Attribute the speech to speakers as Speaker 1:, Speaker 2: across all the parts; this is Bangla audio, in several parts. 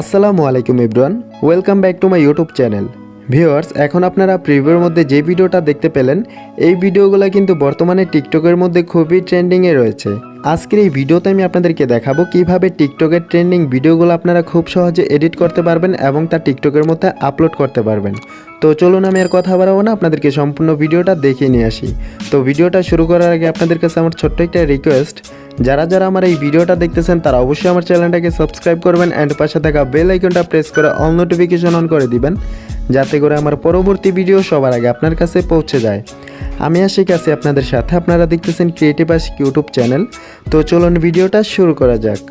Speaker 1: আসসালামু আলাইকুম everyone, welcome back to my YouTube channel. Viewers, এখন আপনারা প্রিভিউর মধ্যে যে ভিডিওটা দেখতে পেলেন, এই ভিডিওগুলো কিন্তু বর্তমানে টিকটকের মধ্যে খুবই ট্রেন্ডিংয়ে রয়েছে। আজকের এই ভিডিওতে আমি আপনাদেরকে দেখাবো কিভাবে টিকটকের ট্রেন্ডিং ভিডিওগুলো আপনারা খুব সহজে এডিট করতে পারবেন এবং তা টিকটকের মধ্যে আপলোড করতে পারবেন। তো চলুন আমি আর কথা বাড়াবো না, আপনাদেরকে সম্পূর্ণ ভিডিওটা দেখিয়ে নিয়ে আসি। তো ভিডিওটা শুরু করার আগে আপনাদের কাছে আমার ছোট্ট একটা রিকোয়েস্ট, যারা আমার এই ভিডিওটা দেখতেছেন তারা অবশ্যই আমার চ্যানেলটাকে সাবস্ক্রাইব করবেন অ্যান্ড পাশে থাকা বেল আইকনটা প্রেস করে অল নোটিফিকেশন অন করে দিবেন, যাতে করে আমার পরবর্তী ভিডিও সবার আগে আপনার কাছে পৌঁছে যায়। আমি আশিক আছি আপনাদের সাথে, আপনারা দেখতেছেন ক্রিয়েটিভ আশিক ইউটিউব চ্যানেল। তো চলুন ভিডিওটা শুরু করা যাক।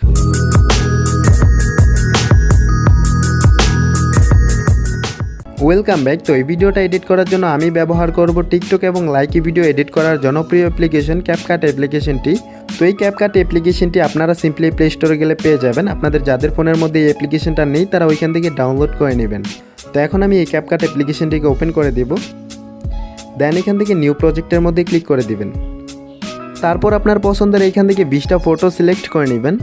Speaker 1: Welcome back. তো এই ভিডিওটা এডিট করার জন্য আমি ব্যবহার করব টিকটক এবং লাইকি ভিডিও এডিট করার জনপ্রিয় অ্যাপ্লিকেশন ক্যাপকাট অ্যাপ্লিকেশনটি। তো এই ক্যাপকাট অ্যাপ্লিকেশনটি আপনারা সিম্পলি প্লে স্টোরে গেলে পেয়ে যাবেন। আপনাদের যাদের ফোনের মধ্যে এই অ্যাপ্লিকেশনটা নেই তারা ওইখান থেকে ডাউনলোড করে নেবেন। তো এখন আমি এই ক্যাপকাট অ্যাপ্লিকেশনটিকে ওপেন করে দেব। দেন এখান থেকে নিউ প্রজেক্টের মধ্যে ক্লিক করে দিবেন। তারপর আপনার পছন্দের এইখান থেকে 20টা ফটো সিলেক্ট করে নেবেন।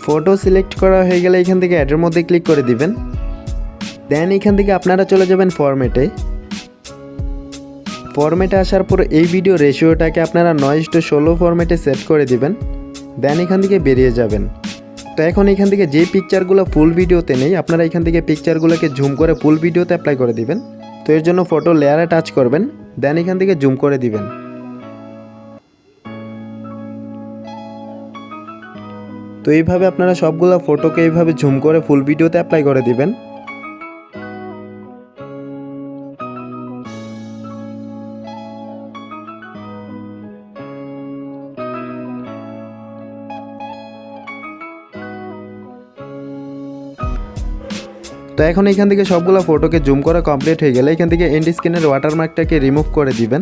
Speaker 1: ফটো সিলেক্ট করা হয়ে গেলে এখান থেকে অ্যাডের মধ্যে ক্লিক করে দিবেন। দেন এখান থেকে আপনারা চলে যাবেন ফরম্যাটে আসার পর এই ভিডিও রেশিওটাকে আপনারা 9:16 ফরম্যাটে সেট করে দিবেন। দেন এখান থেকে বেরিয়ে যাবেন। তো এখন এখান থেকে যে পিকচারগুলো ফুল ভিডিওতে নেই, আপনারা এখান থেকে পিকচারগুলোকে জুম করে ফুল ভিডিওতে অ্যাপ্লাই করে দিবেন। তো এর জন্য ফটো লেয়ারে টাচ করবেন, দেন এখান থেকে জুম করে দিবেন। তো এইভাবে আপনারা সবগুলো ফটোকে এইভাবে জুম করে ফুল ভিডিওতে অ্যাপ্লাই করে দিবেন। তো এখন এখান থেকে সবগুলো ফটোকে জুম করা কমপ্লিট হয়ে গেলে এখান থেকে এন্ড স্ক্রিনের ওয়াটারমার্কটাকে রিমুভ করে দিবেন।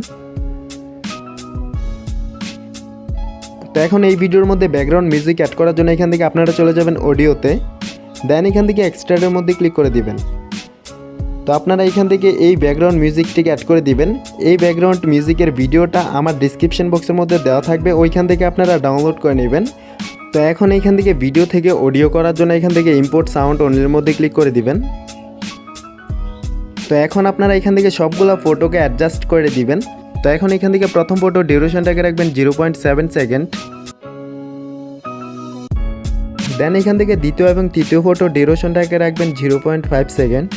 Speaker 1: তো এখন এই ভিডিওর মধ্যে ব্যাকগ্রাউন্ড মিউজিক অ্যাড করার জন্য এখান থেকে আপনারা চলে যাবেন অডিওতে। দেন এখান থেকে এক্সট্রাক্টের মধ্যে ক্লিক করে দিবেন। তো আপনারা এখান থেকে এই ব্যাকগ্রাউন্ড মিউজিকটিকে অ্যাড করে দিবেন। এই ব্যাকগ্রাউন্ড মিউজিকের ভিডিওটা আমার ডিসক্রিপশন বক্সের মধ্যে দেওয়া থাকবে, ওইখান থেকে আপনারা ডাউনলোড করে নেবেন। তো এখন এইখান থেকে ভিডিও থেকে অডিও করার জন্য এখান থেকে ইম্পোর্ট সাউন্ড অনলির মধ্যে ক্লিক করে দিবেন। তো এখন আপনারা এখান থেকে সবগুলো ফটোকে অ্যাডজাস্ট করে দিবেন। তো এখন এখান থেকে প্রথম ফটো ডিউরেশনটাকে রাখবেন 0.7 সেকেন্ড। দেন এখান থেকে দ্বিতীয় এবং তৃতীয় ফটো ডিউরেশনটাকে রাখবেন 0.5 সেকেন্ড।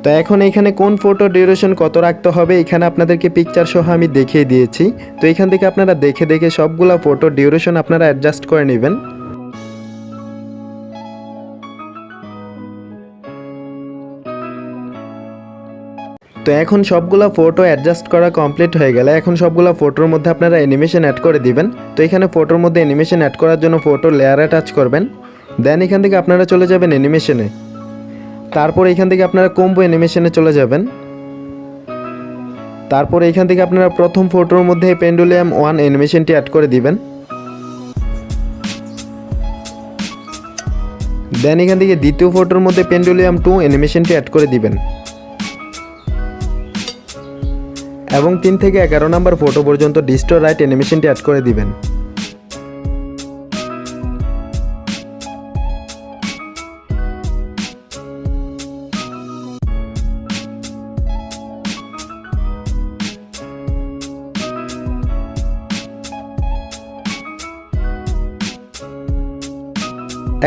Speaker 1: তো এখন এখানে কোন ফটো ডিউরেশন কত রাখতে হবে এখানে আপনাদেরকে পিকচার সহ আমি দেখিয়ে দিয়েছি। তো এখান থেকে আপনারা দেখে দেখে সবগুলা ফটো ডিউরেশন আপনারা অ্যাডজাস্ট করে নেবেন। তো এখন সবগুলা ফটো অ্যাডজাস্ট করা কমপ্লিট হয়ে গেলে এখন সবগুলা ফটোর মধ্যে আপনারা অ্যানিমেশন অ্যাড করে দিবেন। তো এখানে ফটোর মধ্যে অ্যানিমেশন অ্যাড করার জন্য ফটো লেয়ারে টাচ করবেন। দেন এখান থেকে আপনারা চলে যাবেন অ্যানিমেশনে। তারপর এখান থেকে আপনারা কম্বো অ্যানিমেশনে চলে যাবেন। তারপর এখান থেকে আপনারা প্রথম ফটোর মধ্যে পেন্ডুলিয়াম 1 অ্যানিমেশনটি অ্যাড করে দিবেন। দেন এখান থেকে দ্বিতীয় ফটোর মধ্যে পেন্ডুলিয়াম 2 অ্যানিমেশনটি অ্যাড করে দিবেন এবং 3 থেকে 11 নম্বর ফটো পর্যন্ত ডিস্টোর রাইট অ্যানিমেশনটি অ্যাড করে দিবেন।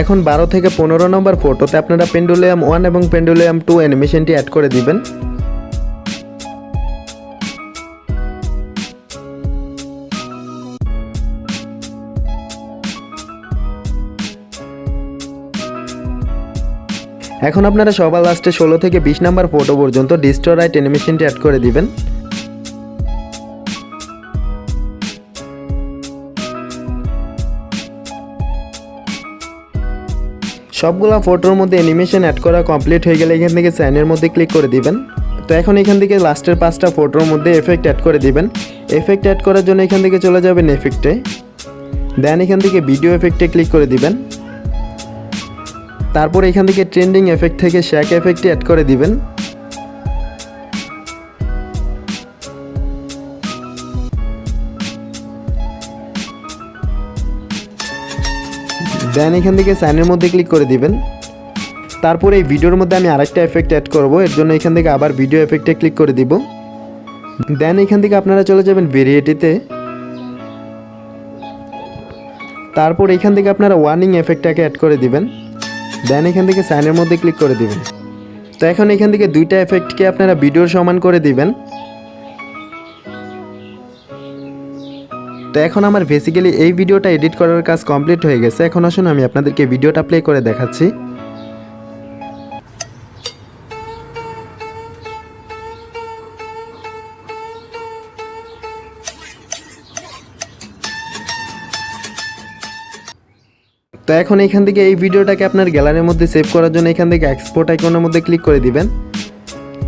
Speaker 1: এখন 12 থেকে 15 নম্বর ফটোতে আপনারা পেন্ডুলিয়াম 1 এবং পেন্ডুলিয়াম 2 অ্যানিমেশনটি অ্যাড করে দিবেন। এখন আপনারা সবার লাস্টে 16 থেকে 20 নম্বর ফটো পর্যন্ত ডিস্টোর রাইট অ্যানিমেশনটি অ্যাড করে দিবেন। সবগুলা ফটোর মধ্যে অ্যানিমেশন অ্যাড করা কমপ্লিট হয়ে গেলে এখান থেকে সাইনের মধ্যে ক্লিক করে দিবেন। তো এখন এখান থেকে লাস্টের 5টা ফটোর মধ্যে এফেক্ট অ্যাড করে দিবেন। এফেক্ট অ্যাড করার জন্য এখান থেকে চলে যাবেন এফেক্টে, দেন এখান থেকে ভিডিও এফেক্টে ক্লিক করে দিবেন। তারপর এখান থেকে ট্রেন্ডিং এফেক্ট থেকে শ্যাক এফেক্টে অ্যাড করে দিবেন। দেন এখান থেকে সাইনের মধ্যে ক্লিক করে দিবেন। তারপর এই ভিডিওর মধ্যে আমি আরেকটা এফেক্ট অ্যাড করব, এর জন্য এখান থেকে আবার ভিডিও এফেক্টে ক্লিক করে দিব। দেন এখান থেকে আপনারা চলে যাবেন ভেরিয়েটিতে, তারপর এখান থেকে আপনারা ওয়ার্নিং এফেক্টটাকে অ্যাড করে দিবেন। দেন এখান থেকে সাইনের মধ্যে ক্লিক করে দিবেন। তো এখন এখান থেকে দুইটা এফেক্টকে আপনারা ভিডিওর সমান করে দিবেন। তো এখন আমার বেসিক্যালি এই ভিডিওটা এডিট করার কাজ কমপ্লিট হয়ে গেছে। এখন আসুন আমি আপনাদেরকে ভিডিওটা প্লে করে দেখাচ্ছি। তো এখন এখান থেকে এই ভিডিওটাকে আপনার গ্যালারির মধ্যে সেভ করার জন্য এখান থেকে এক্সপোর্ট আইকনের মধ্যে ক্লিক করে দিবেন।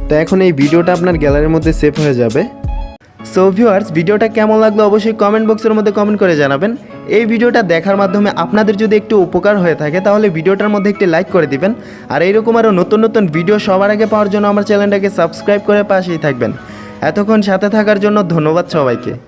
Speaker 1: তো এখন এই ভিডিওটা আপনার গ্যালারির মধ্যে সেভ হয়ে যাবে। সো ভিউয়ার্স, ভিডিওটা কেমন লাগলো অবশ্যই কমেন্ট বক্সের মধ্যে কমেন্ট করে জানাবেন। এই ভিডিওটা দেখার মাধ্যমে আপনাদের যদি একটু উপকার হয়ে থাকে তাহলে ভিডিওটার মধ্যে একটি লাইক করে দিবেন। আর এইরকম আরও নতুন নতুন ভিডিও সবার আগে পাওয়ার জন্য আমার চ্যানেলটাকে সাবস্ক্রাইব করে পাশেই থাকবেন। এতক্ষণ সাথে থাকার জন্য ধন্যবাদ সবাইকে।